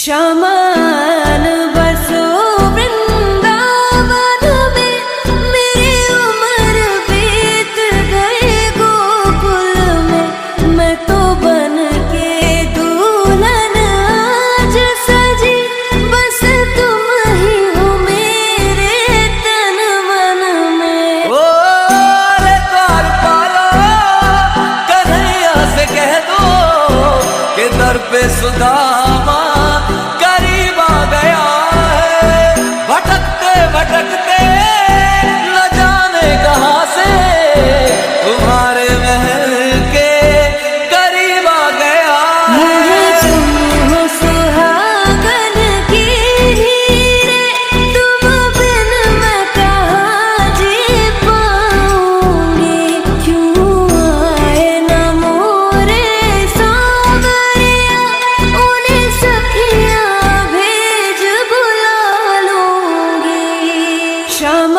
शामान बसो वृंदावन में, मेरी उम्र बीत गई गोकुल में। मैं तो बन के दुल्हन आज सजी, बस तुम ही हो मेरे तन मन में। ओ ले द्वार पालो, कन्हैया से कह दो कि दर पे सुदामा करीब आ गया है। भटकते भटकते न जाने कहां से तुम्हारे महल के करीब आ गया मुझे है। तुम हो सुहागन की हीरे, तुम बिन मैं कहाँ जी पाऊंगी। क्यों आए न मोरे सांवरिया, उन्हें सखियाँ भेज बुला लूंगी। शाम